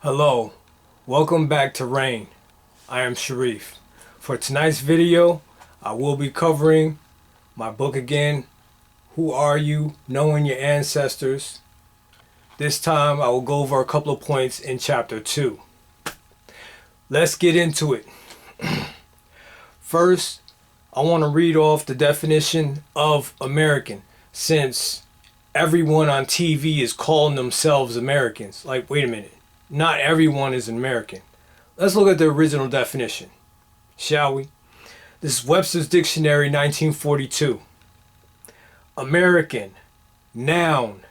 Hello, welcome back to R.A.I.N. I am Sharif. For tonight's video, I will be covering my book again, Who Are You? Knowing Your Ancestors. This time I will go over a couple of points in chapter 2. Let's get into it. First, I want to read off the definition of American, since everyone on TV is calling themselves Americans. Like, wait a minute. Not everyone is an American. Let's look at the original definition, shall we? This is Webster's Dictionary, 1942. American, noun,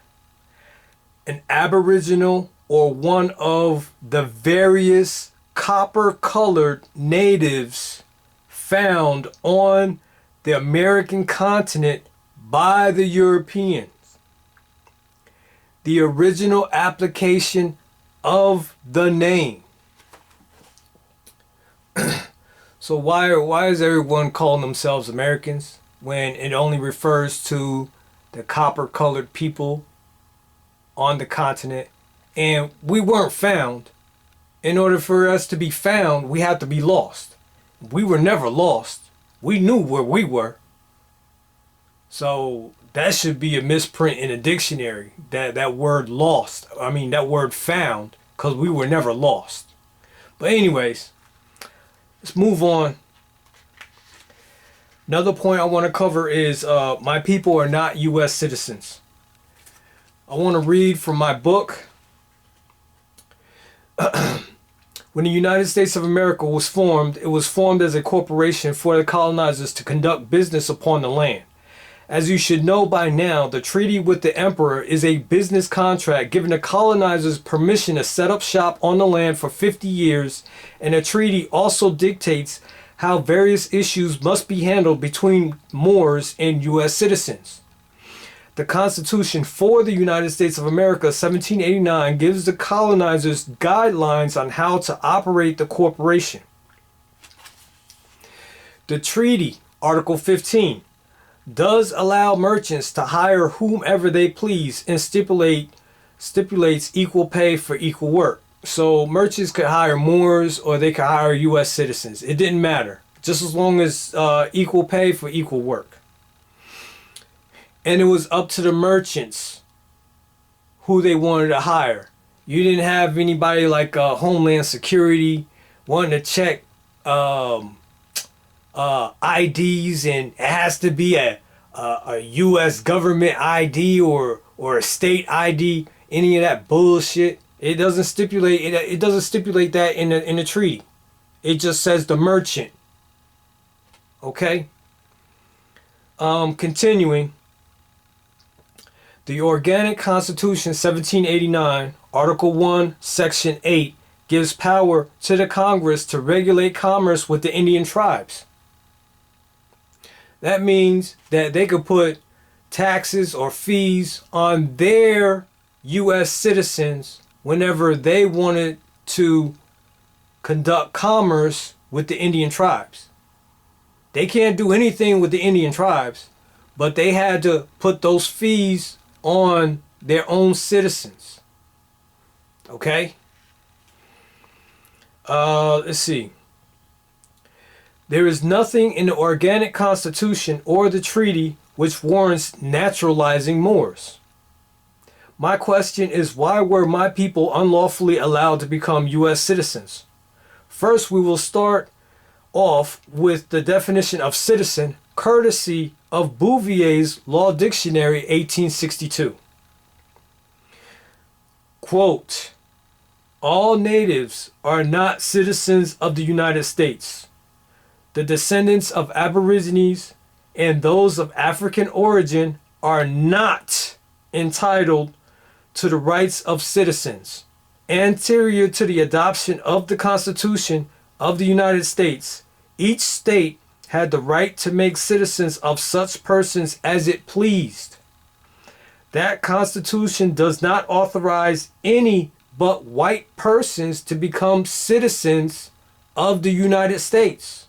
an aboriginal or one of the various copper-colored natives found on the American continent by the Europeans. The original application of the name. So why is everyone calling themselves Americans when it only refers to the copper-colored people on the continent? And we weren't found. In order for us to be found, we had to be lost. We were never lost. We knew where we were. So that should be a misprint in a dictionary, that word lost. I mean, that word found, because we were never lost. But anyways, let's move on. Another point I want to cover is my people are not U.S. citizens. I want to read from my book. When the United States of America was formed, it was formed as a corporation for the colonizers to conduct business upon the land. As you should know by now, the treaty with the emperor is a business contract giving the colonizers permission to set up shop on the land for 50 years, and the treaty also dictates how various issues must be handled between Moors and U.S. citizens. The Constitution for the United States of America, 1789, gives the colonizers guidelines on how to operate the corporation. The treaty, Article 15, does allow merchants to hire whomever they please and stipulates equal pay for equal work. So merchants could hire Moors or they could hire U.S. citizens. It didn't matter, just as long as equal pay for equal work. And it was up to the merchants who they wanted to hire. You didn't have anybody like Homeland Security wanting to check IDs, and it has to be a U.S. government ID or a state ID. Any of that bullshit. It doesn't stipulate it doesn't stipulate that in the treaty. It just says the merchant. Okay. Continuing. The Organic Constitution, 1789, Article 1, Section 8, gives power to the Congress to regulate commerce with the Indian tribes. That means that they could put taxes or fees on their U.S. citizens whenever they wanted to conduct commerce with the Indian tribes. They can't do anything with the Indian tribes, but they had to put those fees on their own citizens. Okay? Let's see. There is nothing in the Organic Constitution or the treaty which warrants naturalizing Moors. My question is, why were my people unlawfully allowed to become U.S. citizens? First, we will start off with the definition of citizen, courtesy of Bouvier's Law Dictionary, 1862. Quote, all natives are not citizens of the United States. The descendants of Aborigines and those of African origin are not entitled to the rights of citizens. Anterior to the adoption of the Constitution of the United States, each state had the right to make citizens of such persons as it pleased. That Constitution does not authorize any but white persons to become citizens of the United States.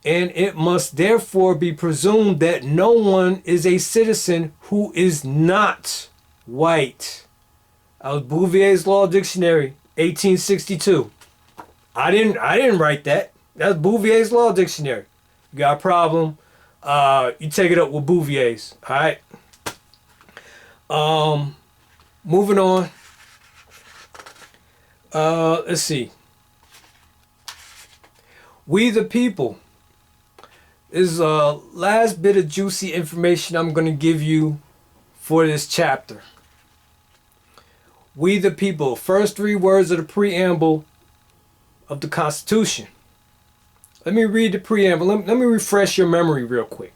And it must therefore be presumed that no one is a citizen who is not white. That was Bouvier's Law Dictionary, 1862. I didn't write that. That's Bouvier's Law Dictionary. You got a problem, you take it up with Bouvier's. All right. Moving on. Let's see. We the people is last bit of juicy information I'm going to give you for this chapter. We the people, first three words of the preamble of the Constitution. Let me read the preamble. Let me refresh your memory real quick.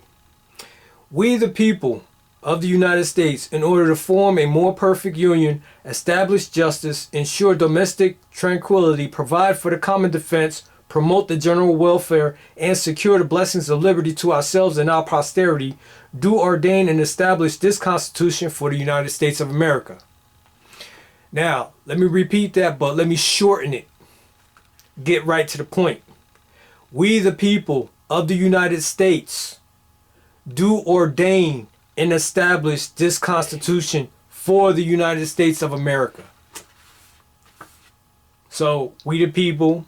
We the people of the United States, in order to form a more perfect union, establish justice, ensure domestic tranquility, provide for the common defense, promote the general welfare, and secure the blessings of liberty to ourselves and our posterity, do ordain and establish this Constitution for the United States of America. Now, let me repeat that, but let me shorten it. Get right to the point. We the people of the United States do ordain and establish this Constitution for the United States of America. So, we the people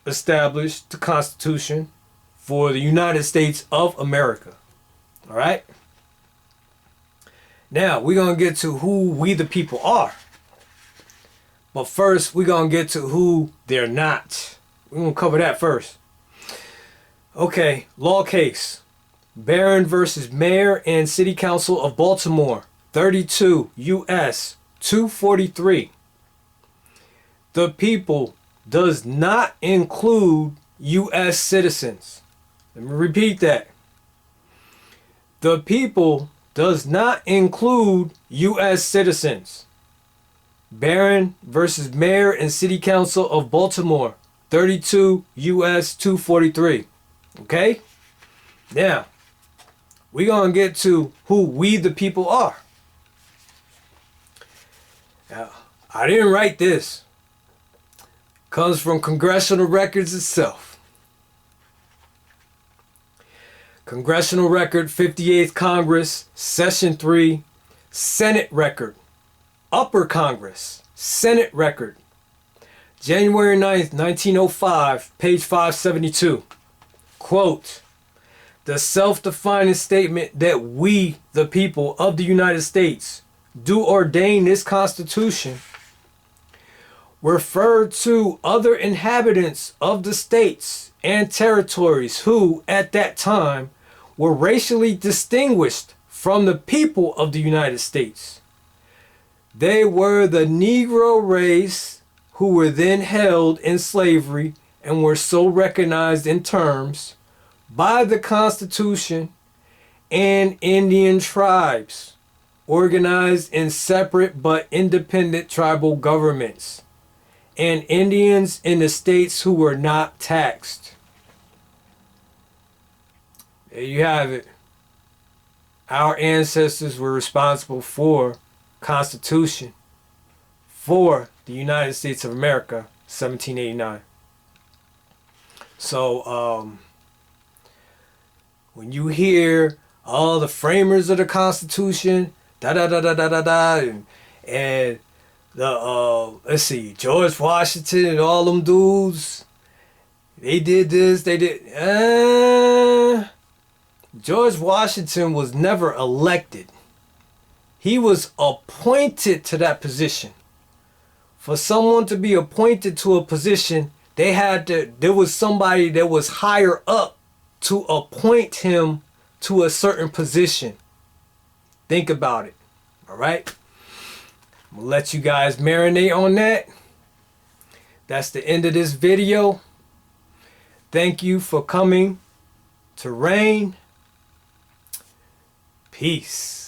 established the Constitution for the United States of America. All right? Now, we're going to get to who we the people are. But first, we're going to get to who they're not. We're going to cover that first. Okay, law case. R.A.I.N versus Mayor and City Council of Baltimore, 32 U.S. 243. The people does not include U.S. citizens. Let me repeat that. The people does not include U.S. citizens. R.A.I.N versus Mayor and City Council of Baltimore, 32 U.S. 243. Okay? Now, we're going to get to who we the people are. Now, I didn't write this. Comes from congressional records itself. Congressional record, 58th Congress, Session 3, Senate record, Upper Congress, Senate record, January 9th, 1905, page 572. Quote, the self-defining statement that we, the people of the United States, do ordain this Constitution referred to other inhabitants of the states and territories who, at that time, were racially distinguished from the people of the United States. They were the Negro race who were then held in slavery and were so recognized in terms by the Constitution, and Indian tribes organized in separate but independent tribal governments, and Indians in the states who were not taxed. There you have it. Our ancestors were responsible for Constitution for the United States of America, 1789. So, when you hear all the framers of the Constitution, and the let's see, George Washington and all them dudes, they did this, they did. George Washington was never elected. He was appointed to that position. For someone to be appointed to a position, there was somebody that was higher up to appoint him to a certain position. Think about it. All right? I'm going to let you guys marinate on that. That's the end of this video. Thank you for coming to R.A.I.N. Peace.